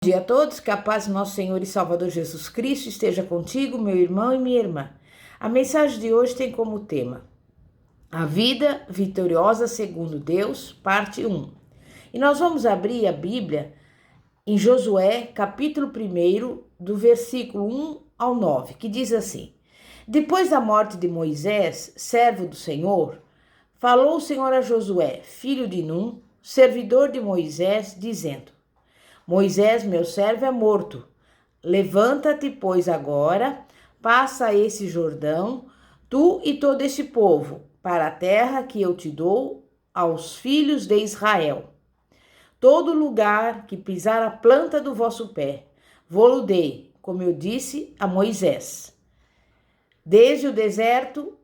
Bom dia a todos, que a paz do nosso Senhor e Salvador Jesus Cristo esteja contigo, meu irmão e minha irmã. A mensagem de hoje tem como tema A Vida Vitoriosa Segundo Deus, parte 1. E nós vamos abrir a Bíblia em Josué, capítulo 1, do versículo 1 ao 9, que diz assim: Depois da morte de Moisés, servo do Senhor, falou o Senhor a Josué, filho de Num, servidor de Moisés, dizendo: Moisés, meu servo, é morto. Levanta-te, pois, agora, passa esse Jordão, tu e todo este povo, para a terra que eu te dou aos filhos de Israel. Todo lugar que pisar a planta do vosso pé, vou-lo dei, como eu disse a Moisés. Desde o deserto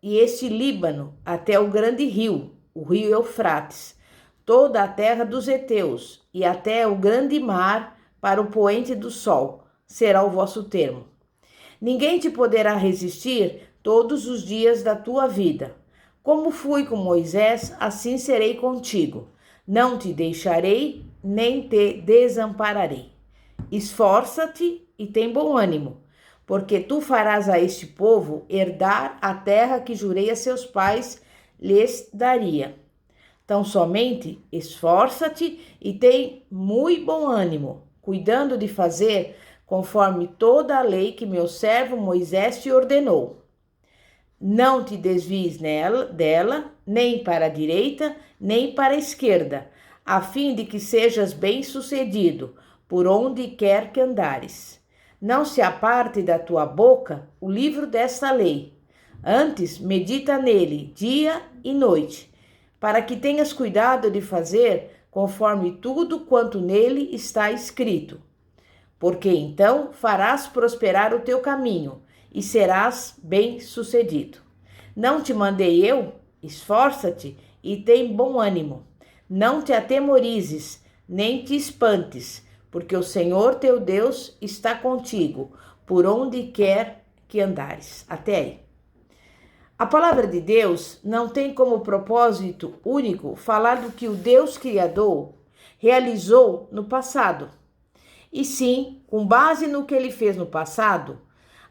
e este Líbano até o grande rio, o rio Eufrates, toda a terra dos heteus e até o grande mar para o poente do sol, será o vosso termo. Ninguém te poderá resistir todos os dias da tua vida. Como fui com Moisés, assim serei contigo. Não te deixarei, nem te desampararei. Esforça-te e tem bom ânimo, porque tu farás a este povo herdar a terra que jurei a seus pais lhes daria. Tão somente esforça-te e tem muito bom ânimo, cuidando de fazer conforme toda a lei que meu servo Moisés te ordenou. Não te desvies dela, nem para a direita, nem para a esquerda, a fim de que sejas bem-sucedido por onde quer que andares. Não se aparte da tua boca o livro desta lei. Antes, medita nele dia e noite, para que tenhas cuidado de fazer conforme tudo quanto nele está escrito. Porque então farás prosperar o teu caminho e serás bem-sucedido. Não te mandei eu? Esforça-te e tem bom ânimo. Não te atemorizes, nem te espantes, porque o Senhor teu Deus está contigo, por onde quer que andares. Até aí. A palavra de Deus não tem como propósito único falar do que o Deus Criador realizou no passado, e sim, com base no que ele fez no passado,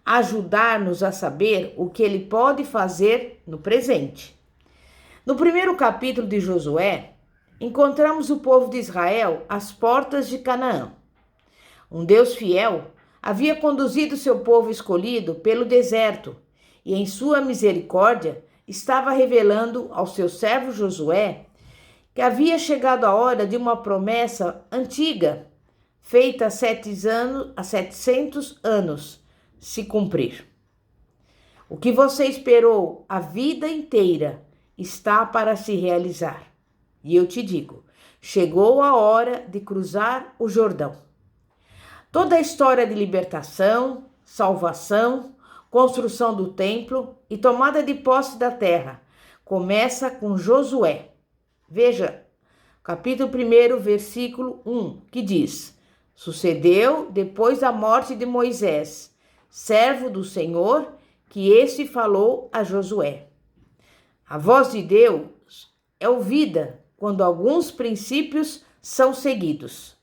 ajudar-nos a saber o que ele pode fazer no presente. No primeiro capítulo de Josué, encontramos o povo de Israel às portas de Canaã. Um Deus fiel havia conduzido seu povo escolhido pelo deserto, e em sua misericórdia estava revelando ao seu servo Josué que havia chegado a hora de uma promessa antiga, feita há 700 anos, se cumprir. O que você esperou a vida inteira está para se realizar. E eu te digo, chegou a hora de cruzar o Jordão. Toda a história de libertação, salvação, construção do templo e tomada de posse da terra começa com Josué. Veja, capítulo 1, versículo 1, que diz: Sucedeu depois da morte de Moisés, servo do Senhor, que este falou a Josué. A voz de Deus é ouvida quando alguns princípios são seguidos.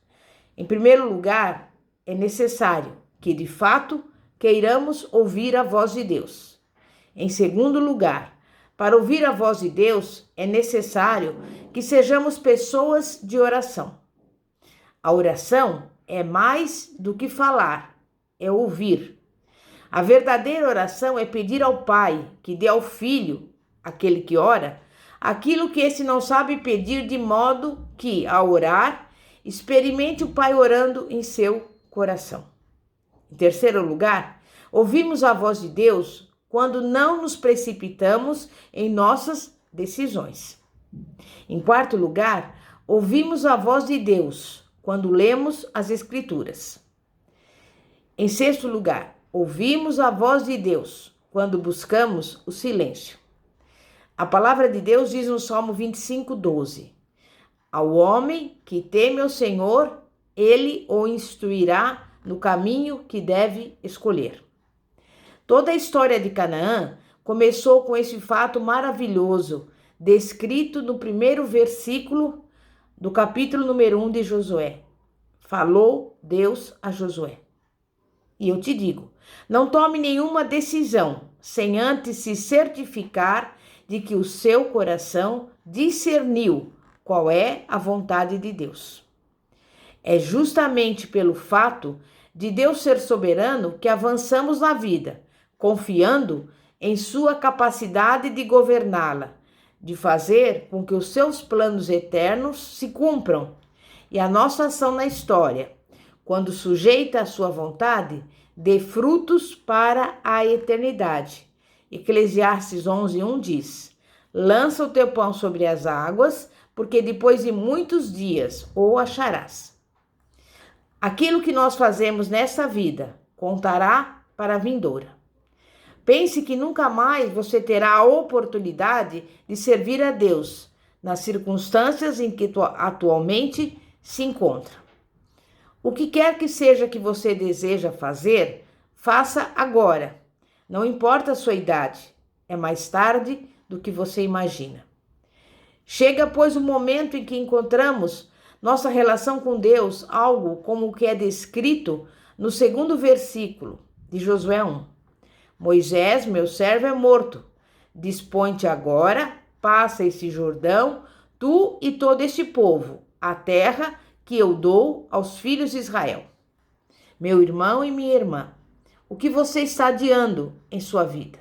Em primeiro lugar, é necessário que, de fato, queiramos ouvir a voz de Deus. Em segundo lugar, para ouvir a voz de Deus, é necessário que sejamos pessoas de oração. A oração é mais do que falar, é ouvir. A verdadeira oração é pedir ao Pai que dê ao Filho, aquele que ora, aquilo que esse não sabe pedir, de modo que, ao orar, experimente o Pai orando em seu coração. Em terceiro lugar, ouvimos a voz de Deus quando não nos precipitamos em nossas decisões. Em quarto lugar, ouvimos a voz de Deus quando lemos as Escrituras. Em sexto lugar, ouvimos a voz de Deus quando buscamos o silêncio. A palavra de Deus diz no Salmo 25:12: Ao homem que teme ao Senhor, ele o instruirá no caminho que deve escolher. Toda a história de Canaã começou com esse fato maravilhoso, descrito no primeiro versículo do capítulo número 1 de Josué. Falou Deus a Josué. E eu te digo, não tome nenhuma decisão sem antes se certificar de que o seu coração discerniu qual é a vontade de Deus. É justamente pelo fato de Deus ser soberano que avançamos na vida, confiando em sua capacidade de governá-la, de fazer com que os seus planos eternos se cumpram. E a nossa ação na história, quando sujeita à sua vontade, dê frutos para a eternidade. Eclesiastes 11:1 diz: lança o teu pão sobre as águas, porque depois de muitos dias o acharás. Aquilo que nós fazemos nesta vida contará para a vindoura. Pense que nunca mais você terá a oportunidade de servir a Deus nas circunstâncias em que atualmente se encontra. O que quer que seja que você deseja fazer, faça agora. Não importa a sua idade, é mais tarde do que você imagina. Chega, pois, o momento em que encontramos nossa relação com Deus, algo como o que é descrito no 2º versículo de Josué 1. Moisés, meu servo, é morto. Dispõe-te agora, passa esse Jordão, tu e todo este povo, a terra que eu dou aos filhos de Israel. Meu irmão e minha irmã, o que você está adiando em sua vida?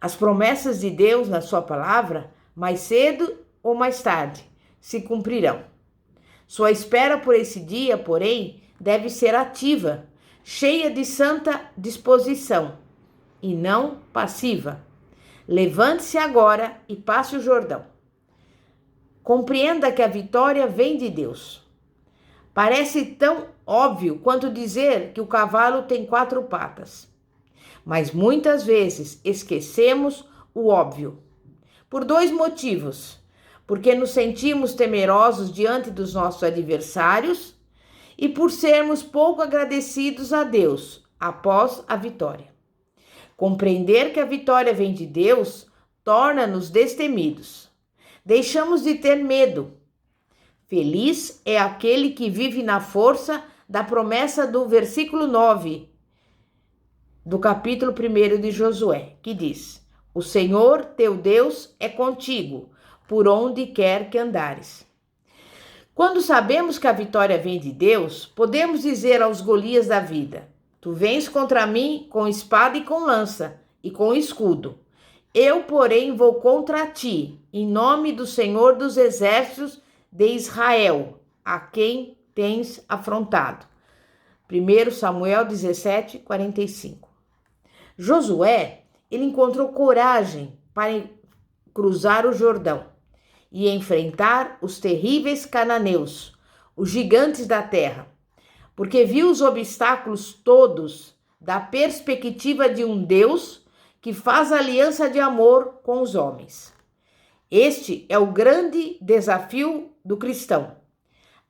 As promessas de Deus na sua palavra, mais cedo ou mais tarde, se cumprirão. Sua espera por esse dia, porém, deve ser ativa, cheia de santa disposição e não passiva. Levante-se agora e passe o Jordão. Compreenda que a vitória vem de Deus. Parece tão óbvio quanto dizer que o cavalo tem 4 patas. Mas muitas vezes esquecemos o óbvio. Por 2 motivos. Porque nos sentimos temerosos diante dos nossos adversários e por sermos pouco agradecidos a Deus após a vitória. Compreender que a vitória vem de Deus torna-nos destemidos. Deixamos de ter medo. Feliz é aquele que vive na força da promessa do versículo 9 do capítulo 1 de Josué, que diz: o Senhor teu Deus é contigo, por onde quer que andares. Quando sabemos que a vitória vem de Deus, podemos dizer aos Golias da vida: tu vens contra mim com espada e com lança e com escudo. Eu, porém, vou contra ti, em nome do Senhor dos exércitos de Israel, a quem tens afrontado. 1 Samuel 17:45. Josué, ele encontrou coragem para cruzar o Jordão e enfrentar os terríveis cananeus, os gigantes da terra, porque viu os obstáculos todos da perspectiva de um Deus que faz aliança de amor com os homens. Este é o grande desafio do cristão: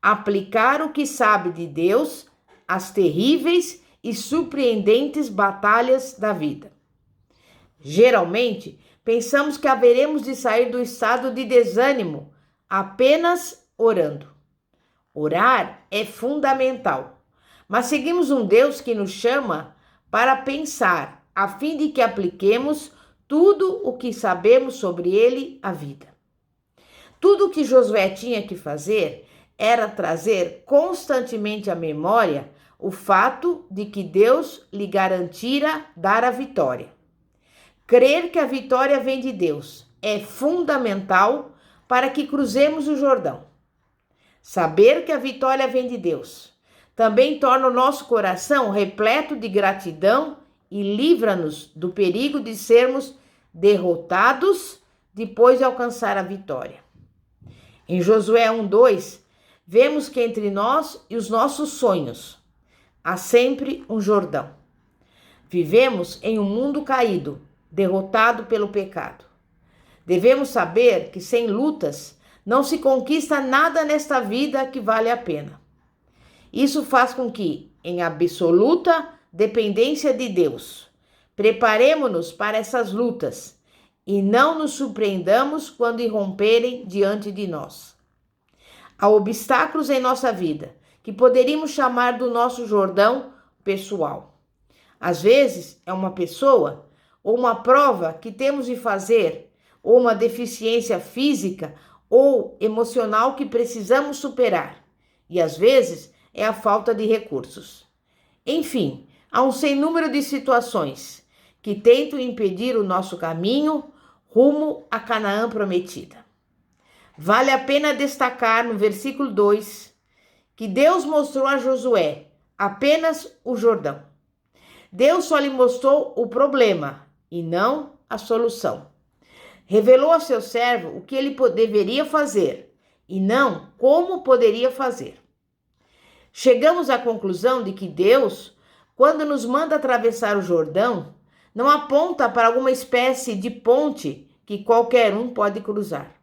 aplicar o que sabe de Deus às terríveis e surpreendentes batalhas da vida. Geralmente, pensamos que haveremos de sair do estado de desânimo apenas orando. Orar é fundamental, mas seguimos um Deus que nos chama para pensar, a fim de que apliquemos tudo o que sabemos sobre ele à vida. Tudo o que Josué tinha que fazer era trazer constantemente à memória o fato de que Deus lhe garantira dar a vitória. Crer que a vitória vem de Deus é fundamental para que cruzemos o Jordão. Saber que a vitória vem de Deus também torna o nosso coração repleto de gratidão e livra-nos do perigo de sermos derrotados depois de alcançar a vitória. Em Josué 1:2, vemos que entre nós e os nossos sonhos há sempre um Jordão. Vivemos em um mundo caído, derrotado pelo pecado. Devemos saber que sem lutas não se conquista nada nesta vida que vale a pena. Isso faz com que, em absoluta dependência de Deus, preparemo-nos para essas lutas e não nos surpreendamos quando irromperem diante de nós. Há obstáculos em nossa vida que poderíamos chamar do nosso Jordão pessoal. Às vezes é uma pessoa ou uma prova que temos de fazer, ou uma deficiência física ou emocional que precisamos superar. E às vezes é a falta de recursos. Enfim, há um sem número de situações que tentam impedir o nosso caminho rumo a Canaã prometida. Vale a pena destacar no versículo 2 que Deus mostrou a Josué apenas o Jordão. Deus só lhe mostrou o problema e não a solução. Revelou a seu servo o que ele deveria fazer e não como poderia fazer. Chegamos à conclusão de que Deus, quando nos manda atravessar o Jordão, não aponta para alguma espécie de ponte que qualquer um pode cruzar.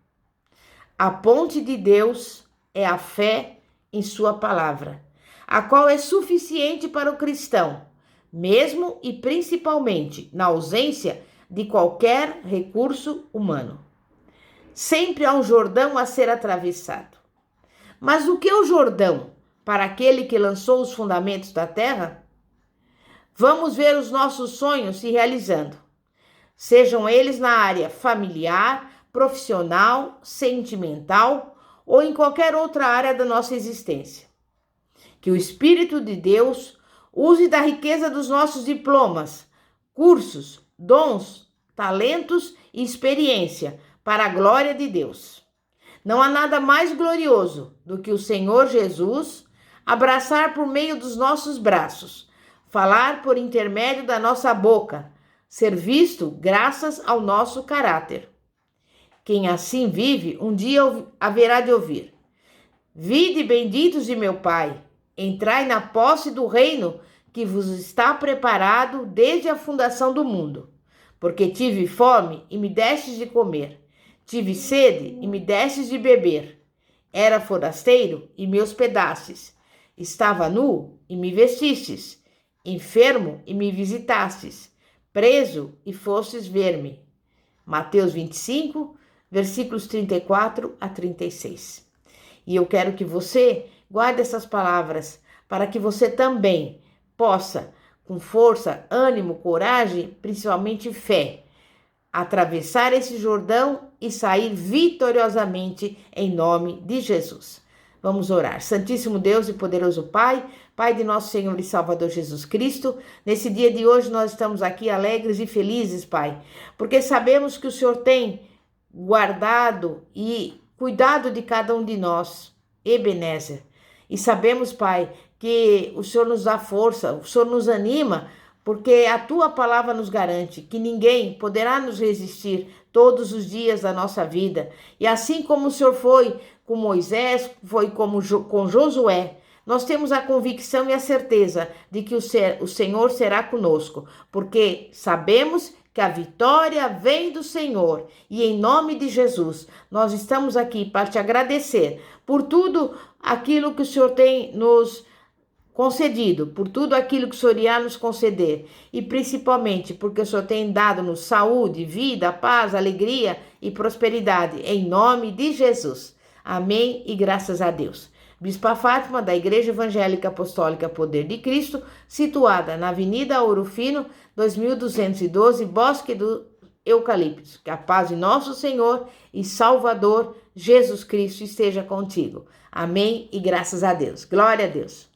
A ponte de Deus é a fé em sua palavra, a qual é suficiente para o cristão, mesmo e principalmente na ausência de qualquer recurso humano. Sempre há um Jordão a ser atravessado. Mas o que é o Jordão para aquele que lançou os fundamentos da terra? Vamos ver os nossos sonhos se realizando, sejam eles na área familiar, profissional, sentimental ou em qualquer outra área da nossa existência. Que o Espírito de Deus use da riqueza dos nossos diplomas, cursos, dons, talentos e experiência para a glória de Deus. Não há nada mais glorioso do que o Senhor Jesus abraçar por meio dos nossos braços, falar por intermédio da nossa boca, ser visto graças ao nosso caráter. Quem assim vive, um dia haverá de ouvir: Vinde benditos de meu Pai, entrai na posse do reino que vos está preparado desde a fundação do mundo. Porque tive fome e me destes de comer, tive sede e me destes de beber, era forasteiro e me hospedastes, estava nu e me vestistes, enfermo e me visitastes, preso e fostes ver-me. Mateus 25, versículos 34 a 36. E eu quero que você guarde essas palavras para que você também possa, com força, ânimo, coragem, principalmente fé, atravessar esse Jordão e sair vitoriosamente em nome de Jesus. Vamos orar. Santíssimo Deus e poderoso Pai, Pai de nosso Senhor e Salvador Jesus Cristo, nesse dia de hoje nós estamos aqui alegres e felizes, Pai, porque sabemos que o Senhor tem guardado e cuidado de cada um de nós, Ebenezer. E sabemos, Pai, que o Senhor nos dá força, o Senhor nos anima, porque a Tua palavra nos garante que ninguém poderá nos resistir todos os dias da nossa vida. E assim como o Senhor foi com Moisés, foi como com Josué, nós temos a convicção e a certeza de que o Senhor será conosco, porque sabemos que a vitória vem do Senhor. E em nome de Jesus, nós estamos aqui para te agradecer por tudo aquilo que o Senhor tem nos concedido, por tudo aquilo que o Senhor irá nos conceder, e principalmente porque o Senhor tem dado-nos saúde, vida, paz, alegria e prosperidade, em nome de Jesus. Amém e graças a Deus. Bispa Fátima, da Igreja Evangélica Apostólica Poder de Cristo, situada na Avenida Ouro Fino, 2212, Bosque do Eucalipto. Que a paz de nosso Senhor e Salvador Jesus Cristo esteja contigo. Amém e graças a Deus. Glória a Deus.